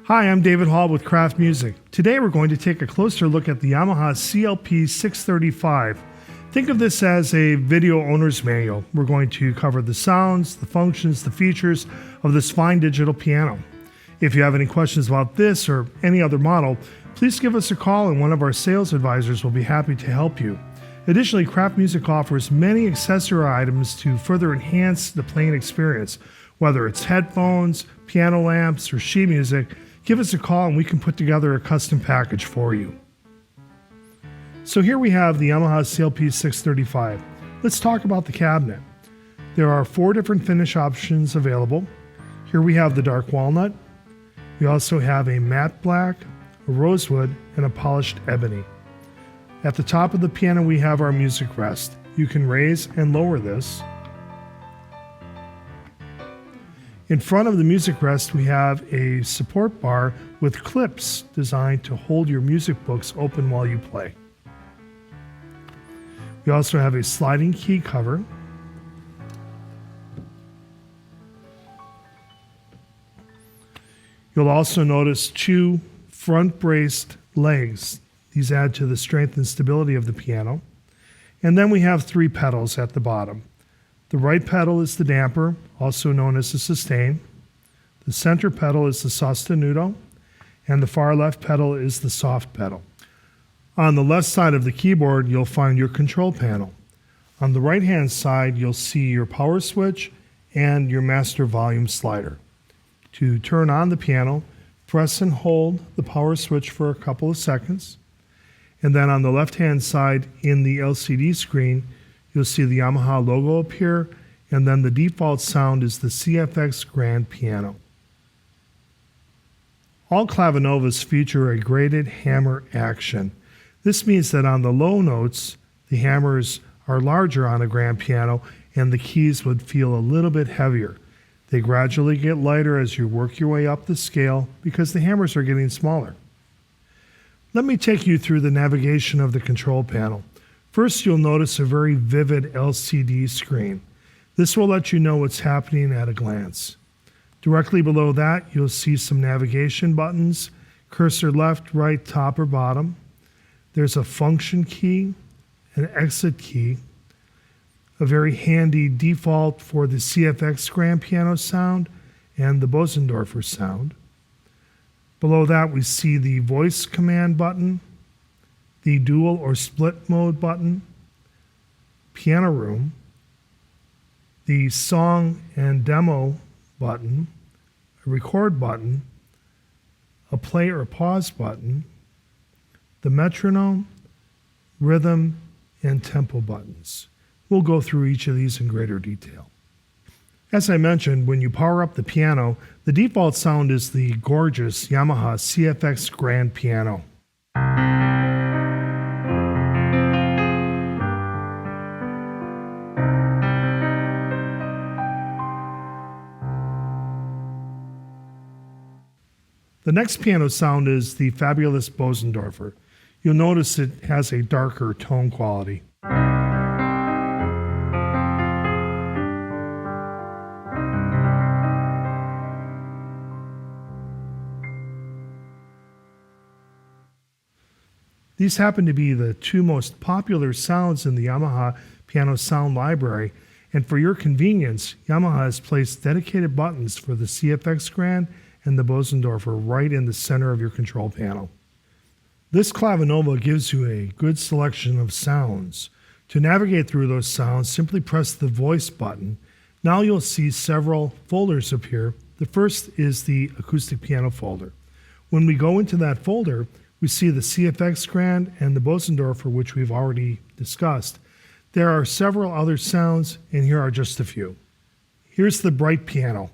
Hi, I'm David Hall with Kraft Music. Today we're going to take a closer look at the Yamaha CLP-635. Think of this as a video owner's manual. We're going to cover the sounds, the functions, the features of this fine digital piano. If you have any questions about this or any other model, please give us a call and one of our sales advisors will be happy to help you. Additionally, Kraft Music offers many accessory items to further enhance the playing experience. Whether it's headphones, piano lamps, or sheet music, give us a call and we can put together a custom package for you. So here we have the Yamaha CLP-635. Let's talk about the cabinet. There are 4 different finish options available. Here we have the dark walnut. We also have a matte black, a rosewood, and a polished ebony. At the top of the piano we have our music rest. You can raise and lower this. In front of the music rest, we have a support bar with clips designed to hold your music books open while you play. We also have a sliding key cover. You'll also notice 2 front braced legs. These add to the strength and stability of the piano. And then we have 3 pedals at the bottom. The right pedal is the damper, also known as the sustain. The center pedal is the sostenuto, and the far left pedal is the soft pedal. On the left side of the keyboard, you'll find your control panel. On the right-hand side, you'll see your power switch and your master volume slider. To turn on the piano, press and hold the power switch for a couple of seconds. And then on the left-hand side in the LCD screen, you'll see the Yamaha logo appear, and then the default sound is the CFX Grand Piano. All Clavinovas feature a graded hammer action. This means that on the low notes, the hammers are larger on a grand piano and the keys would feel a little bit heavier. They gradually get lighter as you work your way up the scale because the hammers are getting smaller. Let me take you through the navigation of the control panel. First, you'll notice a very vivid LCD screen. This will let you know what's happening at a glance. Directly below that, you'll see some navigation buttons, cursor left, right, top, or bottom. There's a function key, an exit key, a very handy default for the CFX Grand Piano sound and the Bosendorfer sound. Below that, we see the voice command button, the dual or split mode button, piano room, the song and demo button, a record button, a play or pause button, the metronome, rhythm, and tempo buttons. We'll go through each of these in greater detail. As I mentioned, when you power up the piano, the default sound is the gorgeous Yamaha CFX Grand Piano. The next piano sound is the fabulous Bosendorfer. You'll notice it has a darker tone quality. These happen to be the 2 most popular sounds in the Yamaha piano sound library, and for your convenience, Yamaha has placed dedicated buttons for the CFX Grand and the Bosendorfer right in the center of your control panel. This Clavinova gives you a good selection of sounds. To navigate through those sounds, simply press the voice button. Now you'll see several folders appear. The first is the acoustic piano folder. When we go into that folder, we see the CFX Grand and the Bosendorfer, which we've already discussed. There are several other sounds, and here are just a few. Here's the bright piano.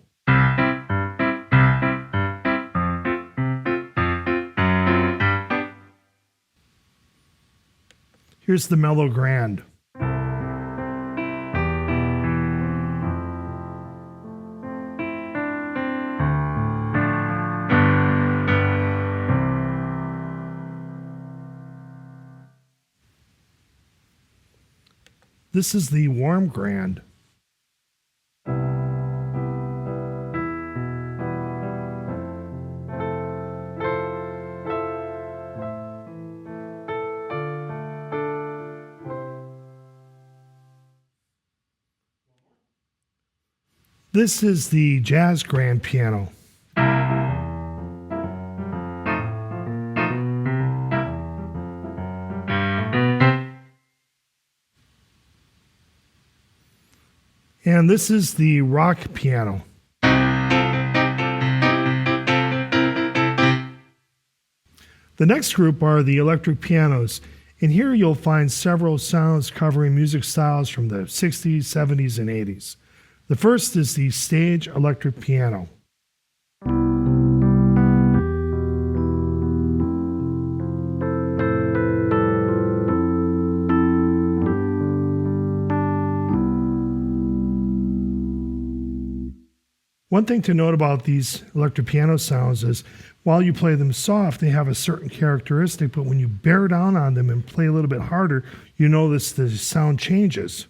Here's the mellow grand. This is the warm grand. This is the jazz grand piano. And this is the rock piano. The next group are the electric pianos. And here you'll find several sounds covering music styles from the 60s, 70s, and 80s. The first is the stage electric piano. One thing to note about these electric piano sounds is while you play them soft, they have a certain characteristic, but when you bear down on them and play a little bit harder, you notice the sound changes.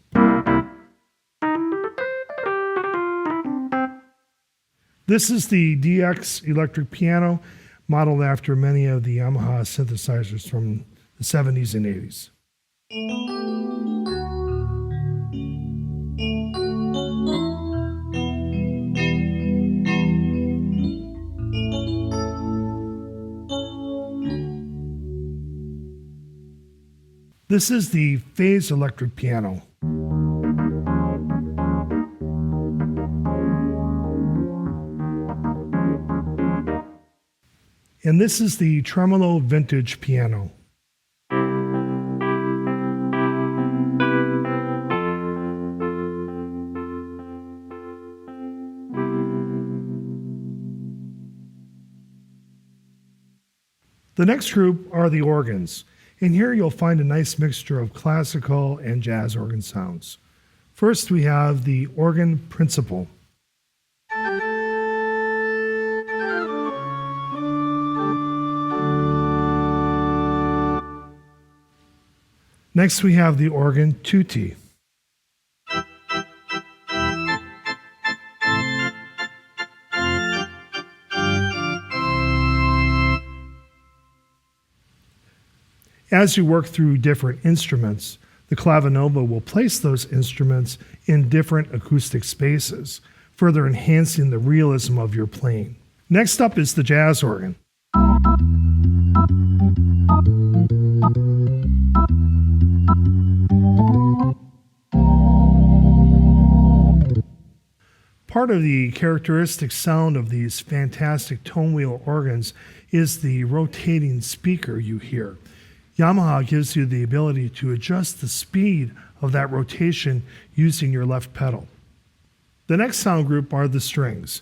This is the DX electric piano, modeled after many of the Yamaha synthesizers from the 70s and 80s. This is the phase electric piano. And this is the tremolo vintage piano. The next group are the organs. And here you'll find a nice mixture of classical and jazz organ sounds. First, we have the organ principal. Next, we have the organ tutti. As you work through different instruments, the Clavinova will place those instruments in different acoustic spaces, further enhancing the realism of your playing. Next up is the jazz organ. Part of the characteristic sound of these fantastic tone wheel organs is the rotating speaker you hear. Yamaha gives you the ability to adjust the speed of that rotation using your left pedal. The next sound group are the strings.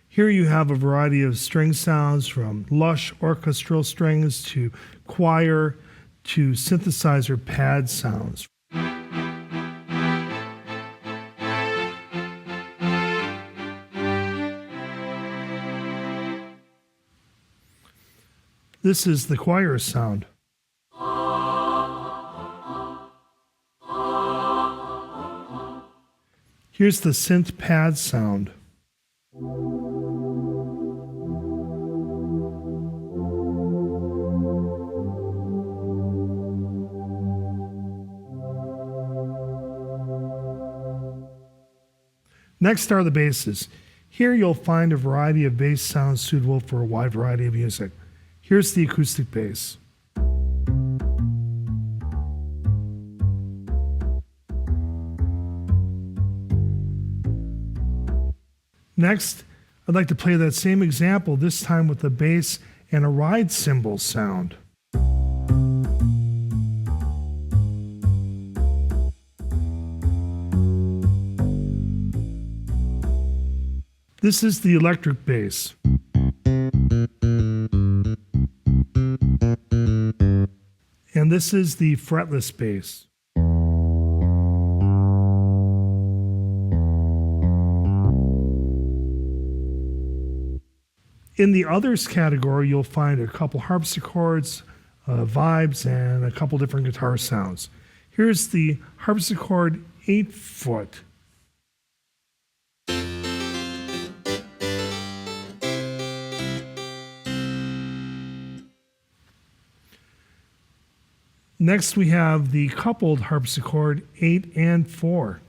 Here you have a variety of string sounds from lush orchestral strings to choir to synthesizer pad sounds. This is the choir sound. Here's the synth pad sound. Next are the basses. Here you'll find a variety of bass sounds suitable for a wide variety of music. Here's the acoustic bass. Next, I'd like to play that same example, this time with a bass and a ride cymbal sound. This is the electric bass. And this is the fretless bass. In the others category, you'll find a couple harpsichords, vibes, and a couple different guitar sounds. Here's the harpsichord 8-foot. Next, we have the coupled harpsichord 8 and 4.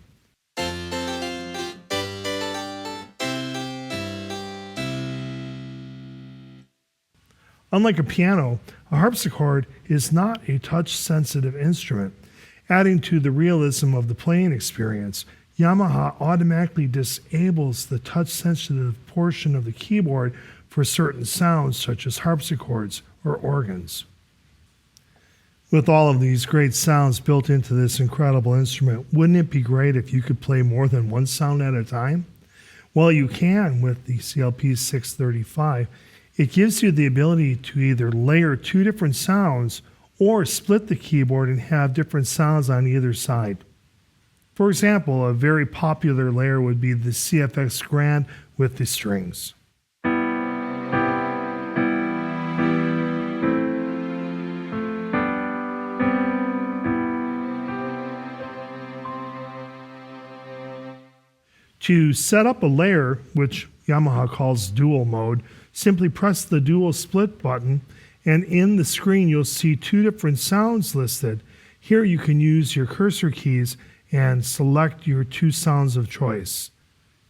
Unlike a piano, a harpsichord is not a touch-sensitive instrument. Adding to the realism of the playing experience, Yamaha automatically disables the touch-sensitive portion of the keyboard for certain sounds such as harpsichords or organs. With all of these great sounds built into this incredible instrument, wouldn't it be great if you could play more than one sound at a time? Well, you can with the CLP-635. It gives you the ability to either layer two different sounds or split the keyboard and have different sounds on either side. For example, a very popular layer would be the CFX Grand with the strings. To set up a layer, which Yamaha calls dual mode, simply press the dual split button, and in the screen you'll see two different sounds listed. Here you can use your cursor keys and select your two sounds of choice.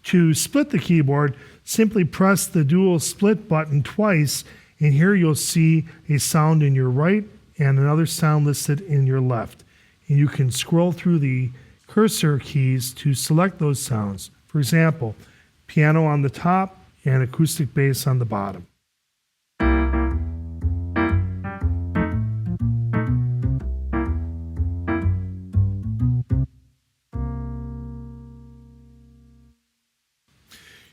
To split the keyboard, simply press the dual split button twice, and here you'll see a sound in your right and another sound listed in your left. And you can scroll through the cursor keys to select those sounds. For example, piano on the top and acoustic bass on the bottom.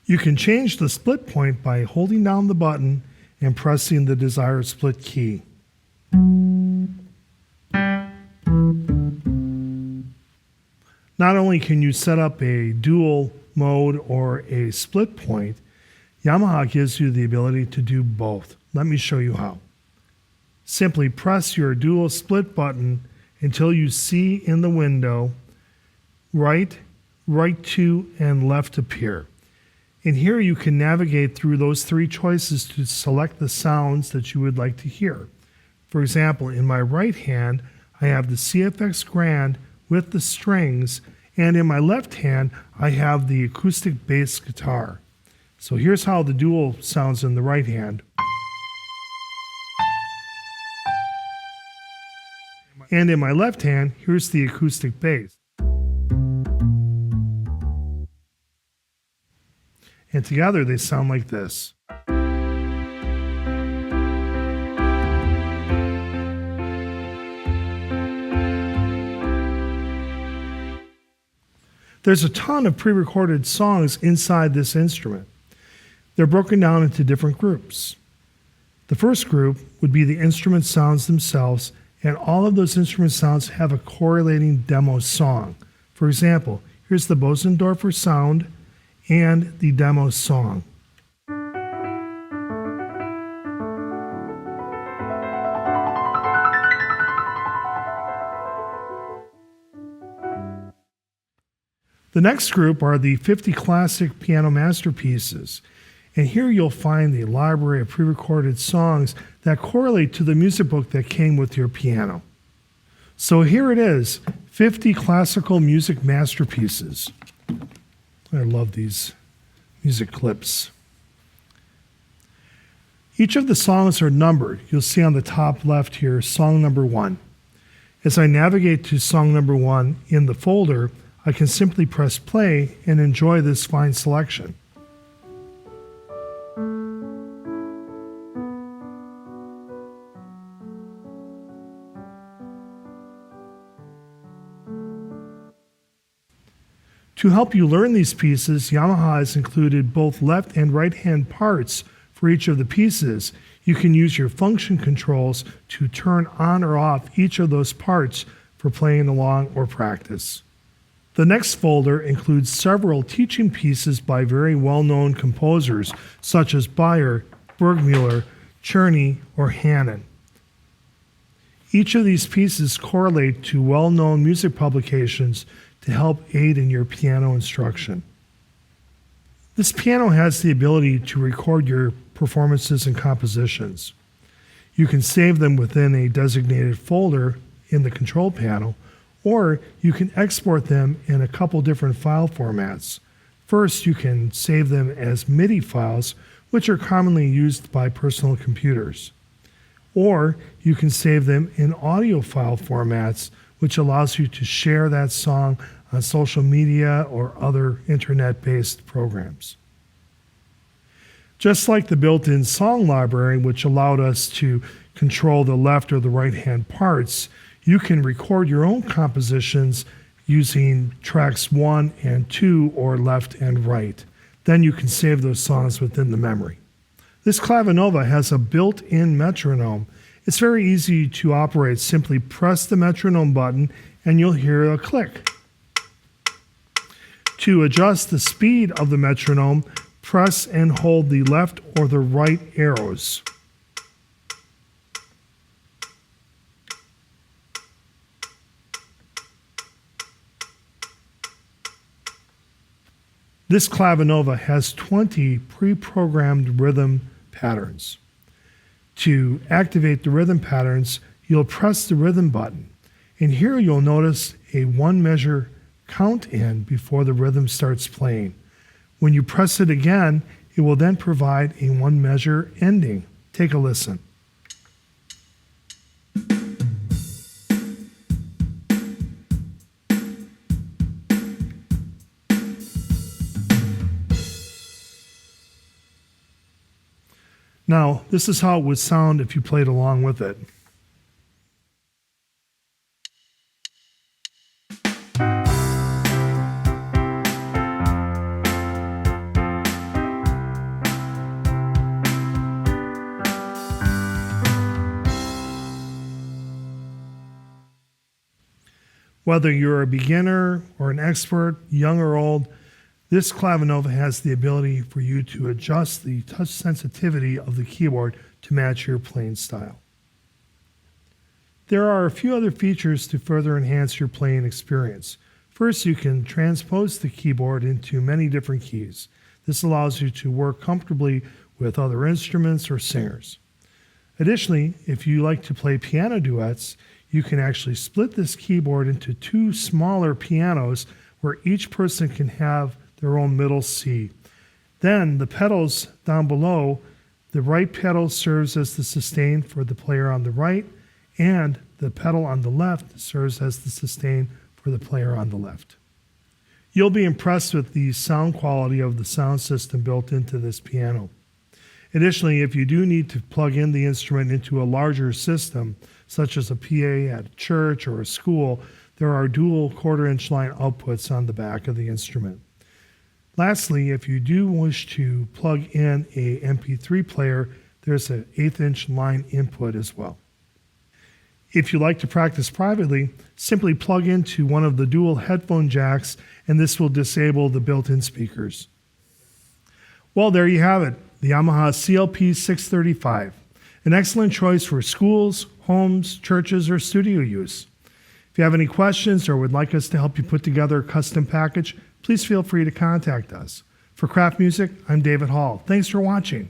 You can change the split point by holding down the button and pressing the desired split key. Not only can you set up a dual mode or a split point, Yamaha gives you the ability to do both. Let me show you how. Simply press your dual split button until you see in the window right, right to, and left appear. And here you can navigate through those three choices to select the sounds that you would like to hear. For example, in my right hand, I have the CFX Grand with the strings, and in my left hand, I have the acoustic bass guitar. So here's how the dual sounds in the right hand. And in my left hand, here's the acoustic bass. And together they sound like this. There's a ton of pre-recorded songs inside this instrument. They're broken down into different groups. The first group would be the instrument sounds themselves, and all of those instrument sounds have a correlating demo song. For example, here's the Bosendorfer sound and the demo song. The next group are the 50 classic piano masterpieces. And here you'll find the library of pre-recorded songs that correlate to the music book that came with your piano. So here it is, 50 classical music masterpieces. I love these music clips. Each of the songs are numbered. You'll see on the top left here, song number 1. As I navigate to song number 1 in the folder, I can simply press play and enjoy this fine selection. To help you learn these pieces, Yamaha has included both left and right hand parts for each of the pieces. You can use your function controls to turn on or off each of those parts for playing along or practice. The next folder includes several teaching pieces by very well-known composers such as Beyer, Burgmüller, Czerny, or Hannon. Each of these pieces correlate to well-known music publications to help aid in your piano instruction. This piano has the ability to record your performances and compositions. You can save them within a designated folder in the control panel, or you can export them in a couple different file formats. First, you can save them as MIDI files, which are commonly used by personal computers. or you can save them in audio file formats, which allows you to share that song on social media or other internet-based programs. Just like the built-in song library, which allowed us to control the left or the right-hand parts, you can record your own compositions using tracks 1 and 2 or left and right. Then you can save those songs within the memory. This Clavinova has a built-in metronome. It's very easy to operate. Simply press the metronome button and you'll hear a click. To adjust the speed of the metronome, press and hold the left or the right arrows. This Clavinova has 20 pre-programmed rhythm patterns. To activate the rhythm patterns, you'll press the rhythm button, and here you'll notice a 1-measure count in before the rhythm starts playing. When you press it again, it will then provide a 1-measure ending. Take a listen. Now, this is how it would sound if you played along with it. Whether you're a beginner or an expert, young or old, this Clavinova has the ability for you to adjust the touch sensitivity of the keyboard to match your playing style. There are a few other features to further enhance your playing experience. First, you can transpose the keyboard into many different keys. This allows you to work comfortably with other instruments or singers. Additionally, if you like to play piano duets, you can actually split this keyboard into 2 smaller pianos where each person can have their own middle C. Then the pedals down below, the right pedal serves as the sustain for the player on the right, and the pedal on the left serves as the sustain for the player on the left. You'll be impressed with the sound quality of the sound system built into this piano. Additionally, if you do need to plug in the instrument into a larger system, such as a PA at a church or a school, there are dual 1/4-inch line outputs on the back of the instrument. Lastly, if you do wish to plug in a MP3 player, there's an 1/8-inch line input as well. If you like to practice privately, simply plug into one of the dual headphone jacks, and this will disable the built-in speakers. Well, there you have it, the Yamaha CLP-635, an excellent choice for schools, homes, churches, or studio use. If you have any questions or would like us to help you put together a custom package, please feel free to contact us. For Kraft Music, I'm David Hall. Thanks for watching.